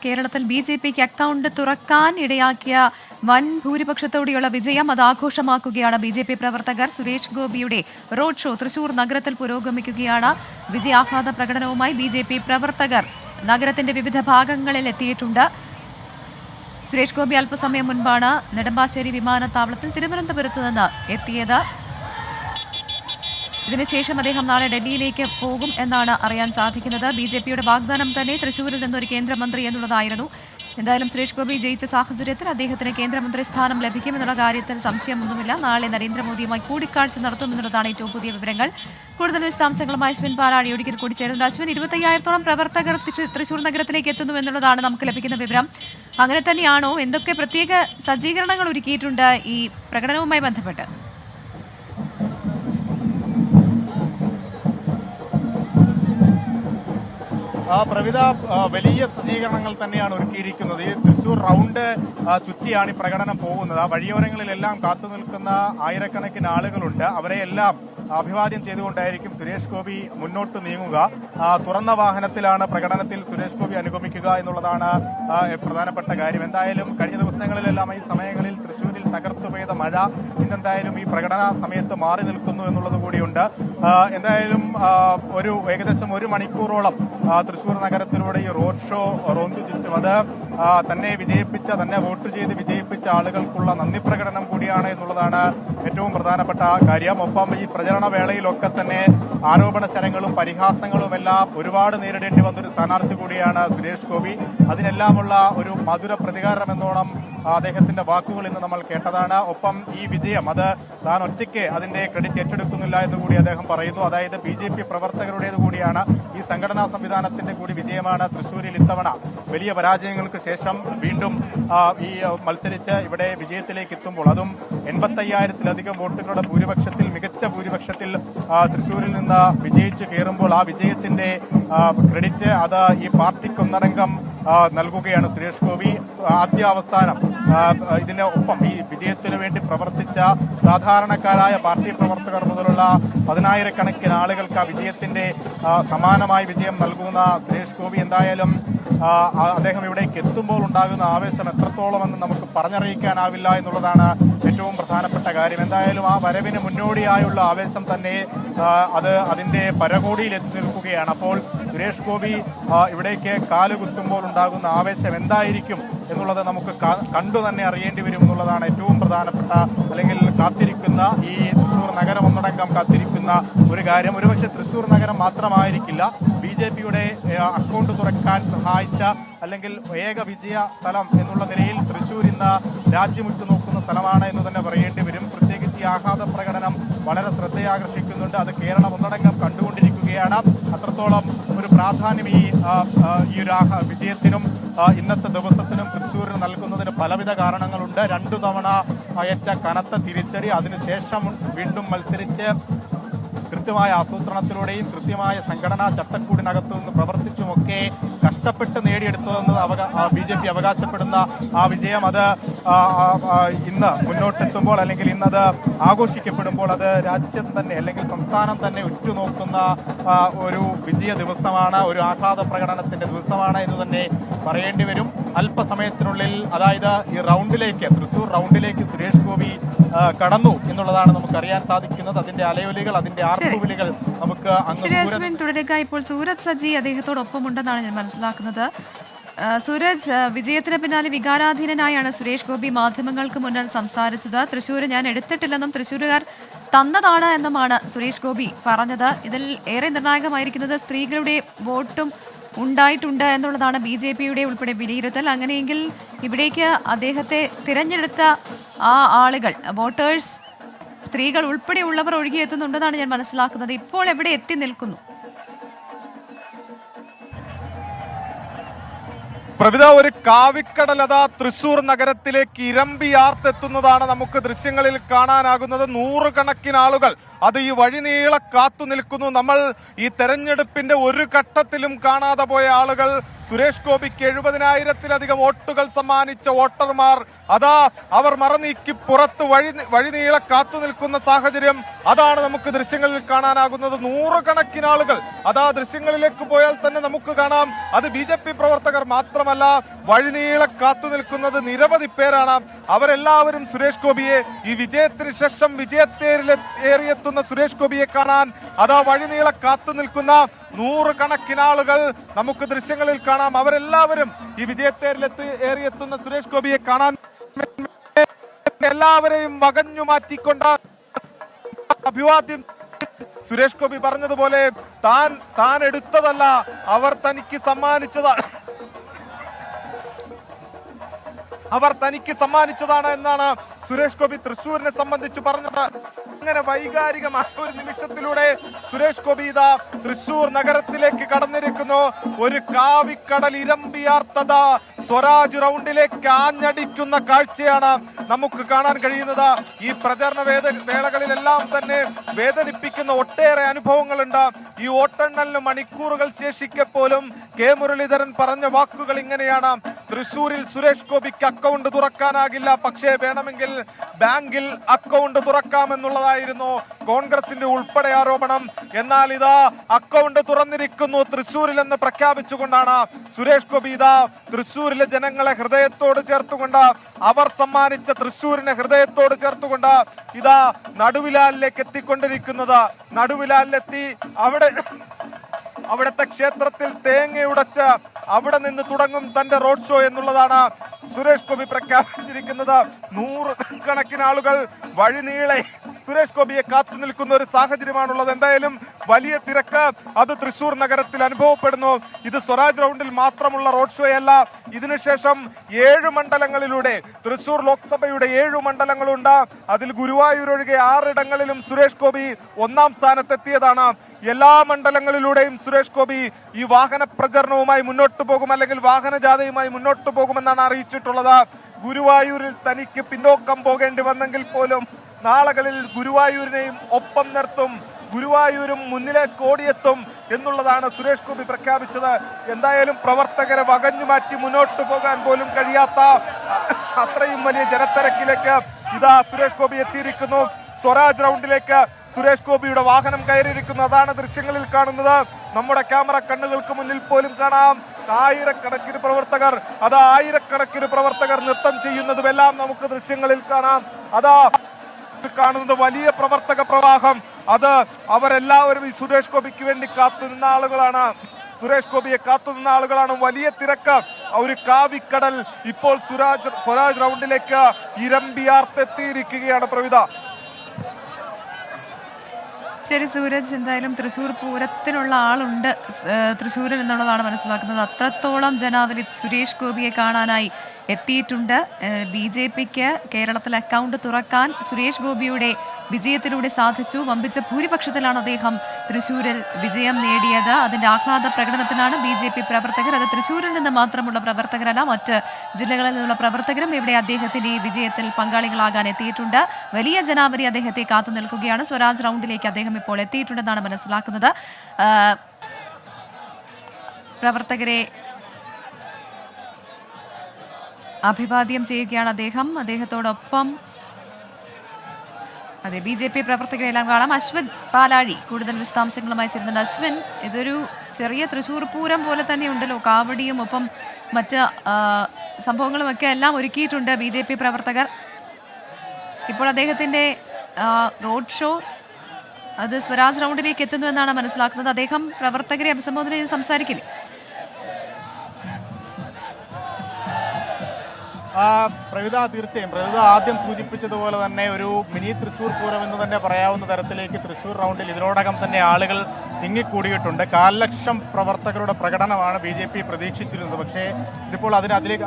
കേരളത്തിൽ ബി.ജെ.പിക്ക് അക്കൗണ്ട് തുറക്കാൻ ഇടയാക്കിയ വൻ ഭൂരിപക്ഷത്തോടെയുള്ള വിജയം അത് ആഘോഷമാക്കുകയാണ് ബി.ജെ.പി പ്രവർത്തകർ. സുരേഷ് ഗോപിയുടെ റോഡ് ഷോ തൃശൂർ നഗരത്തിൽ പുരോഗമിക്കുകയാണ്. വിജയാഹ്ലാദ പ്രകടനവുമായി ബി.ജെ.പി പ്രവർത്തകർ നഗരത്തിന്റെ വിവിധ ഭാഗങ്ങളിൽ എത്തിയിട്ടുണ്ട്. സുരേഷ് ഗോപി അല്പസമയം മുൻപാണ് നെടുമ്പാശ്ശേരി വിമാനത്താവളത്തിൽ തിരുവനന്തപുരത്ത് നിന്ന് എത്തിയത്. ഇതിനുശേഷം അദ്ദേഹം നാളെ ഡൽഹിയിലേക്ക് പോകും എന്നാണ് അറിയാൻ സാധിക്കുന്നത്. ബി.ജെ.പിയുടെ വാഗ്ദാനം തന്നെ തൃശൂരിൽ നിന്നൊരു കേന്ദ്രമന്ത്രി എന്നുള്ളതായിരുന്നു. എന്തായാലും സുരേഷ് ഗോപി ജയിച്ച സാഹചര്യത്തിൽ അദ്ദേഹത്തിന് കേന്ദ്രമന്ത്രി സ്ഥാനം ലഭിക്കുമെന്നുള്ള കാര്യത്തിൽ സംശയമൊന്നുമില്ല. നാളെ നരേന്ദ്രമോദിയുമായി കൂടിക്കാഴ്ച നടത്തുമെന്നുള്ളതാണ് ഏറ്റവും പുതിയ വിവരങ്ങൾ. കൂടുതൽ വിശദാംശങ്ങളുമായി അശ്വിൻ പാലാഴി ഒരിക്കൽ കൂടി ചേരുന്നുണ്ട്. അശ്വിൻ, 25,000-ഓളം പ്രവർത്തകർ തൃശൂർ നഗരത്തിലേക്ക് എത്തുന്നു എന്നുള്ളതാണ് നമുക്ക് ലഭിക്കുന്ന വിവരം. അങ്ങനെ തന്നെയാണോ? എന്തൊക്കെ പ്രത്യേക സജ്ജീകരണങ്ങൾ ഒരുക്കിയിട്ടുണ്ട് ഈ പ്രകടനവുമായി ബന്ധപ്പെട്ട്? പ്രവിധ വലിയ സജ്ജീകരണങ്ങൾ തന്നെയാണ് ഒരുക്കിയിരിക്കുന്നത്. ഈ തൃശൂർ റൗണ്ട് ചുറ്റിയാണ് ഈ പ്രകടനം പോകുന്നത്. വഴിയോരങ്ങളിലെല്ലാം കാത്തു നിൽക്കുന്ന ആയിരക്കണക്കിന് ആളുകളുണ്ട്. അവരെയെല്ലാം അഭിവാദ്യം ചെയ്തുകൊണ്ടായിരിക്കും സുരേഷ് ഗോപി മുന്നോട്ട് നീങ്ങുക. തുറന്ന വാഹനത്തിലാണ് പ്രകടനത്തിൽ സുരേഷ് ഗോപി അനുഗമിക്കുക എന്നുള്ളതാണ് പ്രധാനപ്പെട്ട കാര്യം. എന്തായാലും കഴിഞ്ഞ ദിവസങ്ങളിലെല്ലാം ഈ സമയങ്ങളിൽ തൃശ്ശൂരിൽ തകർത്തു പെയ്ത മഴ ഇന്നെന്തായാലും ഈ പ്രകടന സമയത്ത് മാറി നിൽക്കുന്നു എന്നുള്ളത് കൂടിയുണ്ട്. എന്തായാലും ഏകദേശം 1 മണിക്കൂറോളം തൃശ്ശൂർ നഗരത്തിലൂടെ ഈ റോഡ് ഷോ റോന്തു ചുറ്റും അത് തന്നെ വോട്ട് ചെയ്ത് വിജയിപ്പിച്ച ആളുകൾക്കുള്ള നന്ദി പ്രകടനം കൂടിയാണ് എന്നുള്ളതാണ് ഏറ്റവും പ്രധാനപ്പെട്ട കാര്യം. ഒപ്പം ഈ പ്രചരണ വേളയിലൊക്കെ തന്നെ ആരോപണ ശരങ്ങളും പരിഹാസങ്ങളും എല്ലാം ഒരുപാട് നേരിടേണ്ടി വന്നൊരു സ്ഥാനാർത്ഥി കൂടിയാണ് സുരേഷ് ഗോപി. അതിനെല്ലാമുള്ള ഒരു മധുര പ്രതികാരം എന്നോണം അദ്ദേഹത്തിന്റെ വാക്കുകൾ ഇന്ന് നമ്മൾ കേട്ടതാണ്. ഒപ്പം ഈ വിജയം അത് താൻ ഒറ്റയ്ക്ക് അതിന്റെ ക്രെഡിറ്റ് ഏറ്റെടുക്കുന്നില്ല എന്ന് കൂടി അദ്ദേഹം പറയുന്നു. അതായത് ബി.ജെ.പി പ്രവർത്തകരുടേത് കൂടിയാണ്, ഈ സംഘടനാ സംവിധാനത്തിന്റെ കൂടി വിജയമാണ് തൃശ്ശൂരിൽ ഇത്തവണ വലിയ പരാജയങ്ങൾക്ക് ശേഷം വീണ്ടും ഈ മത്സരിച്ച് ഇവിടെ വിജയത്തിലേക്ക് എത്തുമ്പോൾ, അതും 85,000-ലധികം വോട്ടുകളുടെ ഭൂരിപക്ഷത്തിൽ, മികച്ച ഭൂരിപക്ഷത്തിൽ തൃശ്ശൂരിൽ നിന്ന് വിജയിച്ച് കയറുമ്പോൾ ആ വിജയത്തിന്റെ ക്രെഡിറ്റ് അത് ഈ പാർട്ടിക്കൊന്നടങ്കം നൽകുകയാണ് സുരേഷ് ഗോപി. ആദ്യാവസാനം ഇതിന് ഒപ്പം ഈ വിജയത്തിനു വേണ്ടി പ്രവർത്തിച്ച സാധാരണക്കാരായ പാർട്ടി പ്രവർത്തകർ മുതലുള്ള 10,000-കണക്കിന് ആളുകൾക്ക് ആ വിജയത്തിന്റെ സമാനമായ വിജയം നൽകുന്ന സുരേഷ് ഗോപി എന്തായാലും അദ്ദേഹം ഇവിടേക്ക് എത്തുമ്പോൾ ഉണ്ടാകുന്ന ആവേശം എത്രത്തോളമെന്ന് നമുക്ക് പറഞ്ഞറിയിക്കാനാവില്ല എന്നുള്ളതാണ് ഏറ്റവും പ്രധാനപ്പെട്ട കാര്യം. എന്തായാലും ആ വരവിന് മുന്നോടിയായുള്ള ആവേശം തന്നെ അത് അതിന്റെ പരകോടിയിൽ എത്തി നിൽക്കുകയാണ്. അപ്പോൾ സുരേഷ് ഗോപി ഇവിടേക്ക് കാലുകുത്തുമ്പോൾ ഉണ്ടാകുന്ന ആവേശം എന്തായിരിക്കും എന്നുള്ളത് നമുക്ക് കണ്ടു തന്നെ അറിയേണ്ടി വരും എന്നുള്ളതാണ് ഏറ്റവും പ്രധാനപ്പെട്ട, അല്ലെങ്കിൽ കാത്തിരിക്കുന്ന ഈ തൃശ്ശൂർ നഗരം ഒന്നടങ്കം കാത്തിരിക്കുന്ന ഒരു കാര്യം. ഒരുപക്ഷെ തൃശ്ശൂർ നഗരം മാത്രമായിരിക്കില്ല ബി.ജെ.പിയുടെ അക്കൗണ്ട് തുറക്കാൻ സഹായിച്ച അല്ലെങ്കിൽ ഏക വിജയ സ്ഥലം എന്നുള്ള നിലയിൽ തൃശ്ശൂർ ഇന്ന് രാജ്യമുറ്റു നോക്കുന്ന സ്ഥലമാണ് എന്ന് തന്നെ പറയേണ്ടി വരും. പ്രത്യേകിച്ച് ഈ ആഹ്ലാദ പ്രകടനം വളരെ ശ്രദ്ധയാകർഷിക്കുന്നുണ്ട്. അത് കേരളം ഒന്നടങ്കം കണ്ടുകൊണ്ടിരിക്കുകയാണ്. അത്രത്തോളം ഒരു പ്രാധാന്യം ഈ ഒരു വിജയത്തിനും ഇന്നത്തെ ദിവസത്തിനും തൃശ്ശൂരിന് നൽകുന്നതിന് പലവിധ കാരണങ്ങളുണ്ട്. 2 തവണ ഏറ്റ കനത്ത തിരിച്ചടി, അതിനുശേഷം വീണ്ടും മത്സരിച്ച് കൃത്യമായ ആസൂത്രണത്തിലൂടെയും കൃത്യമായ സംഘടനാ ചട്ടക്കൂടിനകത്തു നിന്ന് പ്രവർത്തിച്ചുമൊക്കെ കഷ്ടപ്പെട്ട് നേടിയെടുത്തതെന്ന് ബി.ജെ.പി അവകാശപ്പെടുന്ന ആ വിജയം അത് ഇന്ന് മുന്നോട്ടെത്തുമ്പോൾ, അല്ലെങ്കിൽ ഇന്നത് ആഘോഷിക്കപ്പെടുമ്പോൾ അത് രാജ്യം തന്നെ അല്ലെങ്കിൽ സംസ്ഥാനം തന്നെ ഉറ്റുനോക്കുന്ന ഒരു വിജയ ദിവസമാണ്, ഒരു ആഹ്ലാദ പ്രകടനത്തിന്റെ ദിവസമാണ് എന്ന് തന്നെ പറയേണ്ടി വരും. അല്പസമയത്തിനുള്ളിൽ, അതായത് ഈ റൗണ്ടിലേക്ക്, തൃശ്ശൂർ റൗണ്ടിലേക്ക് സുരേഷ് ഗോപി കടന്നു എന്നുള്ളതാണ് നമുക്കറിയാൻ സാധിക്കുന്നത്. അതിന്റെ അലയൊലികൾ, അതിന്റെ ആർപ്പുവിളികൾ നമുക്ക് തുടരുക. ഇപ്പോൾ സൂരജ് സജി അദ്ദേഹത്തോടൊപ്പം ഉണ്ടെന്നാണ് ഞാൻ മനസ്സിലാക്കുന്നത്. സൂരജ്, വിജയത്തിന് പിന്നാലെ വികാരാധീനനായാണ് സുരേഷ് ഗോപി മാധ്യമങ്ങൾക്ക് മുന്നിൽ സംസാരിച്ചത്. തൃശ്ശൂർ ഞാൻ എടുത്തിട്ടില്ലെന്നും തൃശ്ശൂരുകാർ തന്നതാണ് എന്നുമാണ് സുരേഷ് ഗോപി പറഞ്ഞത്. ഇതിൽ ഏറെ നിർണായകമായിരിക്കുന്നത് സ്ത്രീകളുടെ വോട്ടും ഉണ്ടായിട്ടുണ്ട് എന്നുള്ളതാണ് ബി.ജെ.പിയുടെ ഉൾപ്പെടെ വിലയിരുത്തൽ. അങ്ങനെയെങ്കിൽ ഇവിടേക്ക് അദ്ദേഹത്തെ തിരഞ്ഞെടുത്ത ആ ആളുകൾ, വോട്ടേഴ്സ്, സ്ത്രീകൾ ഉൾപ്പെടെയുള്ളവർ ഒഴുകിയെത്തുന്നുണ്ടെന്നാണ് ഞാൻ മനസ്സിലാക്കുന്നത്. ഇപ്പോൾ എവിടെ എത്തി നിൽക്കുന്നു? പ്രവിധ, ഒരു കാവിക്കടലത തൃശൂർ നഗരത്തിലേക്ക് ഇരമ്പിയാർത്തെത്തുന്നതാണ് നമുക്ക് ദൃശ്യങ്ങളിൽ കാണാനാകുന്നത്. 100 കണക്കിന് ആളുകൾ അത് ഈ വഴിനീളെ കാത്തു നിൽക്കുന്നു. നമ്മൾ ഈ തെരഞ്ഞെടുപ്പിന്റെ ഒരു ഘട്ടത്തിലും കാണാതെ പോയ ആളുകൾ സുരേഷ് ഗോപിക്ക് 70,000-ത്തിലധികം വോട്ടുകൾ സമ്മാനിച്ച വോട്ടർമാർ അതാ അവർ മറനീക്കി പുറത്ത് വഴിനീളെ കാത്തു നിൽക്കുന്ന സാഹചര്യം അതാണ് നമുക്ക് ദൃശ്യങ്ങളിൽ കാണാനാകുന്നത്. നൂറുകണക്കിന് ആളുകൾ അതാ ദൃശ്യങ്ങളിലേക്ക് പോയാൽ തന്നെ നമുക്ക് കാണാം. അത് BJP പ്രവർത്തകർ മാത്രമല്ല, വഴിനീളെ കാത്തു നിൽക്കുന്നത് നിരവധി പേരാണ്. അവരെല്ലാവരും സുരേഷ് ഗോപിയെ ഈ വിജയത്തിന് ശേഷം വിജയത്തേറിയെത്തുന്ന സുരേഷ് ഗോപിയെ കാണാൻ അതാ വഴിനീളെ കാത്തു നിൽക്കുന്ന നൂറുകണക്കിന് ആളുകൾ നമുക്ക് ദൃശ്യങ്ങളിൽ കാണാം. അവരെല്ലാവരും ഈ വിജയത്തേറിയെത്തുന്ന സുരേഷ് ഗോപിയെ കാണാൻ എല്ലാവരെയും വകഞ്ഞു മാറ്റിക്കൊണ്ട് അഭിവാദ്യം. സുരേഷ് ഗോപി പറഞ്ഞതുപോലെ താൻ എടുത്തതല്ല, അവർ തനിക്ക് സമ്മാനിച്ചതാണ് എന്നാണ് സുരേഷ് ഗോപി തൃശ്ശൂരിനെ സംബന്ധിച്ച് പറഞ്ഞത്. അങ്ങനെ വൈകാരികമായ ഒരു നിമിഷത്തിലൂടെ സുരേഷ് ഗോപി ഇതാ തൃശ്ശൂർ നഗരത്തിലേക്ക് കടന്നിരിക്കുന്നു. ഒരു കാവിക്കടൽ ഇരമ്പിയാർത്തത സ്വരാജ് റൗണ്ടിലേക്ക് ആഞ്ഞടിക്കുന്ന കാഴ്ചയാണ് നമുക്ക് കാണാൻ കഴിയുന്നത്. ഈ പ്രചരണ വേളകളിലെല്ലാം തന്നെ വേദനിപ്പിക്കുന്ന ഒട്ടേറെ അനുഭവങ്ങളുണ്ട്. ഈ വോട്ടെണ്ണലിന് മണിക്കൂറുകൾ ശേഷിക്കെ പോലും കെ മുരളീധരൻ പറഞ്ഞ വാക്കുകൾ ഇങ്ങനെയാണ്: തൃശ്ശൂരിൽ സുരേഷ് ഗോപിക്ക് അക്കൗണ്ട് തുറക്കാനാകില്ല, പക്ഷേ വേണമെങ്കിൽ ബാങ്കിൽ അക്കൗണ്ട് തുറക്കാമെന്നുള്ളതായിരുന്നു കോൺഗ്രസിന്റെ ഉൾപ്പെടെ ആരോപണം. എന്നാൽ ഇതാ അക്കൗണ്ട് തുറന്നിരിക്കുന്നു തൃശ്ശൂരിൽ എന്ന് പ്രഖ്യാപിച്ചുകൊണ്ടാണ് സുരേഷ് ഗോപി ഇതാ തൃശ്ശൂരിലെ ജനങ്ങളെ ഹൃദയത്തോട് ചേർത്തുകൊണ്ട്, അവർ സമ്മാനിച്ച തൃശ്ശൂരിനെ ഹൃദയത്തോട് ചേർത്തുകൊണ്ട് ഇതാ നടുവിലാലിലേക്ക് എത്തിക്കൊണ്ടിരിക്കുന്നത്. നടുവിലാലിലെത്തി അവിടുത്തെ ക്ഷേത്രത്തിൽ തേങ്ങയുടച്ച് അവിടെ നിന്ന് തുടങ്ങും തന്റെ റോഡ് ഷോ എന്നുള്ളതാണ് സുരേഷ് ഗോപി പ്രഖ്യാപിച്ചിരിക്കുന്നത്. നൂറുകണക്കിന് ആളുകൾ വഴിനീളെ സുരേഷ് ഗോപിയെ കാത്തു നിൽക്കുന്ന ഒരു സാഹചര്യമാണുള്ളത്. എന്തായാലും വലിയ തിരക്ക് അത് തൃശ്ശൂർ നഗരത്തിൽ അനുഭവപ്പെടുന്നു. ഇത് സ്വരാജ് റൗണ്ടിൽ മാത്രമുള്ള റോഡ് ഷോ അല്ല. ഇതിനുശേഷം 7 മണ്ഡലങ്ങളിലൂടെ തൃശ്ശൂർ ലോക്സഭയുടെ 7 മണ്ഡലങ്ങളുണ്ട്. അതിൽ ഗുരുവായൂർ ഒഴികെ 6 ഇടങ്ങളിലും സുരേഷ് ഗോപി 1ാം സ്ഥാനത്തെത്തിയതാണ്. എല്ലാ മണ്ഡലങ്ങളിലൂടെയും സുരേഷ് ഗോപി ഈ വാഹന പ്രചരണവുമായി മുന്നോട്ട് പോകും, അല്ലെങ്കിൽ വാഹനജാഥയുമായി മുന്നോട്ട് പോകുമെന്നാണ് അറിയിച്ചിട്ടുള്ളത്. ഗുരുവായൂരിൽ തനിക്ക് പിന്നോക്കം പോകേണ്ടി വന്നെങ്കിൽ പോലും നാളുകളിൽ ഗുരുവായൂരിനെയും ഒപ്പം നിർത്തും, ഗുരുവായൂരും മുന്നിലേക്ക് ഓടിയെത്തും എന്നുള്ളതാണ് സുരേഷ് ഗോപി പ്രഖ്യാപിച്ചത്. എന്തായാലും പ്രവർത്തകരെ വകഞ്ഞു മാറ്റി മുന്നോട്ട് പോകാൻ പോലും കഴിയാത്ത അത്രയും വലിയ ജനത്തിരക്കിലേക്ക് ഇതാ സുരേഷ് ഗോപി എത്തിയിരിക്കുന്നു. സ്വരാജ് റൗണ്ടിലേക്ക് സുരേഷ് ഗോപിയുടെ വാഹനം കയറിയിരിക്കുന്നു. അതാണ് ദൃശ്യങ്ങളിൽ കാണുന്നത്. നമ്മുടെ ക്യാമറ കണ്ണുകൾക്ക് മുന്നിൽ പോലും കാണാം ആയിരക്കണക്കിന് പ്രവർത്തകർ നൃത്തം ചെയ്യുന്നതുമെല്ലാം നമുക്ക് ദൃശ്യങ്ങളിൽ കാണാം. അതാ കാണുന്നത് വലിയ പ്രവർത്തക പ്രവാഹം. അത് അവരെല്ലാവരും ഈ സുരേഷ് ഗോപിക്ക് വേണ്ടി കാത്തുനിന്ന ആളുകളാണ്, സുരേഷ് ഗോപിയെ കാത്തുനിന്ന ആളുകളാണ്. വലിയ തിരക്ക്, ഒരു കാവിക്കടൽ ഇപ്പോൾ സ്വരാജ് റൗണ്ടിലേക്ക് ഇരമ്പിയാർത്തെത്തിയിരിക്കുകയാണ്. പ്രവിധ. ശരി സൂരജ്, എന്തായാലും തൃശ്ശൂർ പൂരത്തിനുള്ള ആളുണ്ട് തൃശ്ശൂരിൽ എന്നുള്ളതാണ് മനസ്സിലാക്കുന്നത്. അത്രത്തോളം ജനാവലി സുരേഷ് ഗോപിയെ കാണാനായി എത്തിയിട്ടുണ്ട്. BJPക്ക് കേരളത്തിൽ അക്കൗണ്ട് തുറക്കാൻ സുരേഷ് ഗോപിയുടെ വിജയത്തിലൂടെ സാധിച്ചു. വമ്പിച്ച ഭൂരിപക്ഷത്തിലാണ് അദ്ദേഹം തൃശ്ശൂരിൽ വിജയം നേടിയത്. അതിന്റെ ആഹ്ലാദ പ്രകടനത്തിനാണ് BJP പ്രവർത്തകർ. അത് തൃശ്ശൂരിൽ നിന്ന് മാത്രമുള്ള പ്രവർത്തകരല്ല, മറ്റ് ജില്ലകളിൽ നിന്നുള്ള പ്രവർത്തകരും ഇവിടെ അദ്ദേഹത്തിന്റെ ഈ വിജയത്തിൽ പങ്കാളികളാകാൻ എത്തിയിട്ടുണ്ട്. വലിയ ജനാവലി അദ്ദേഹത്തെ കാത്തു നിൽക്കുകയാണ്. സ്വരാജ് റൗണ്ടിലേക്ക് അദ്ദേഹം ഇപ്പോൾ എത്തിയിട്ടുണ്ടെന്നാണ് മനസ്സിലാക്കുന്നത്. പ്രവർത്തകരെ അഭിവാദ്യം ചെയ്യുകയാണ് അദ്ദേഹത്തോടൊപ്പം അതെ BJP പ്രവർത്തകരെല്ലാം കാണാം. അശ്വിൻ പാലാഴി കൂടുതൽ വിശദാംശങ്ങളുമായി ചേരുന്നുണ്ട്. അശ്വിൻ, ഇതൊരു ചെറിയ തൃശ്ശൂർ പൂരം പോലെ തന്നെ ഉണ്ടല്ലോ, കാവടിയും ഒപ്പം മറ്റ് സംഭവങ്ങളുമൊക്കെ എല്ലാം ഒരുക്കിയിട്ടുണ്ട് BJP പ്രവർത്തകർ. ഇപ്പോൾ അദ്ദേഹത്തിന്റെ റോഡ് ഷോ അത് സ്വരാജ് റൗണ്ടിലേക്ക് എത്തുന്നു എന്നാണ് മനസ്സിലാക്കുന്നത്. അദ്ദേഹം പ്രവർത്തകരെ അഭിസംബോധന ചെയ്ത് സംസാരിക്കില്ലേ? പ്രവിധ, തീർച്ചയായും പ്രവിധ ആദ്യം സൂചിപ്പിച്ചതുപോലെ തന്നെ ഒരു മിനി തൃശ്ശൂർ പൂരം എന്ന് തന്നെ പറയാവുന്ന തരത്തിലേക്ക് തൃശ്ശൂർ റൗണ്ടിൽ ഇതിനോടകം തന്നെ ആളുകൾ തിങ്ങിക്കൂടിയിട്ടുണ്ട്. 1,00,000 ലക്ഷം പ്രവർത്തകരുടെ പ്രകടനമാണ് BJP പ്രതീക്ഷിച്ചിരുന്നത്. പക്ഷേ ഇതിപ്പോൾ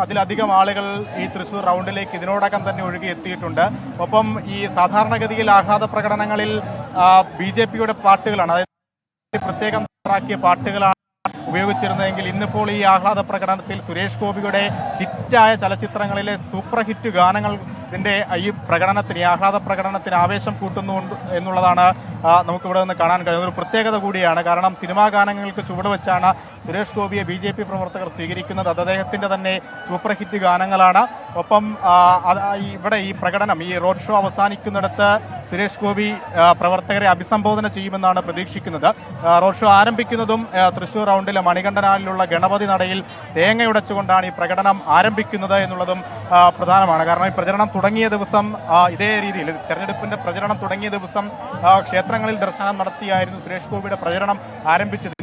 അതിലധികം ആളുകൾ ഈ തൃശ്ശൂർ റൗണ്ടിലേക്ക് ഇതിനോടകം തന്നെ ഒഴുകി എത്തിയിട്ടുണ്ട്. ഒപ്പം ഈ സാധാരണഗതിയിൽ ആഹ്ലാദ പ്രകടനങ്ങളിൽ BJPയുടെ പാട്ടുകളാണ്, അതായത് പ്രത്യേകം തയ്യാറാക്കിയ പാട്ടുകളാണ് ഉപയോഗിച്ചിരുന്നതെങ്കിൽ ഇന്നിപ്പോൾ ഈ ആഹ്ലാദ പ്രകടനത്തിൽ സുരേഷ് ഗോപിയുടെ ഹിറ്റായ ചലച്ചിത്രങ്ങളിലെ സൂപ്പർ ഹിറ്റ് ഗാനങ്ങൾ ഇതിന്റെ ഈ പ്രകടനത്തിന്, ഈ ആഹ്ലാദ പ്രകടനത്തിന് ആവേശം കൂട്ടുന്നുണ്ട് എന്നുള്ളതാണ് നമുക്കിവിടെ നിന്ന് കാണാൻ കഴിയുന്ന ഒരു പ്രത്യേകത കൂടിയാണ്. കാരണം സിനിമാ ഗാനങ്ങൾക്ക് ചുവടുവെച്ചാണ് സുരേഷ് ഗോപിയെ BJP പ്രവർത്തകർ സ്വീകരിക്കുന്നത്. അത് അദ്ദേഹത്തിന്റെ തന്നെ സൂപ്പർ ഹിറ്റ് ഗാനങ്ങളാണ്. ഒപ്പം ഇവിടെ ഈ പ്രകടനം, ഈ റോഡ് ഷോ അവസാനിക്കുന്നിടത്ത് സുരേഷ് ഗോപി പ്രവർത്തകരെ അഭിസംബോധന ചെയ്യുമെന്നാണ് പ്രതീക്ഷിക്കുന്നത്. റോഡ് ഷോ ആരംഭിക്കുന്നതും തൃശൂർ റൗണ്ടിലെ മണികണ്ഠനാലിലുള്ള ഗണപതി നടയിൽ തേങ്ങയുടച്ചുകൊണ്ടാണ് ഈ പ്രകടനം ആരംഭിക്കുന്നത് എന്നുള്ളതും പ്രധാനമാണ്. കാരണം ഈ പ്രചരണം തുടങ്ങിയ ദിവസം ഇതേ രീതിയിൽ, തെരഞ്ഞെടുപ്പിന്റെ പ്രചരണം തുടങ്ങിയ ദിവസം ക്ഷേത്രങ്ങളിൽ ദർശനം നടത്തിയായിരുന്നു സുരേഷ് ഗോപിയുടെ പ്രചരണം ആരംഭിച്ചത്.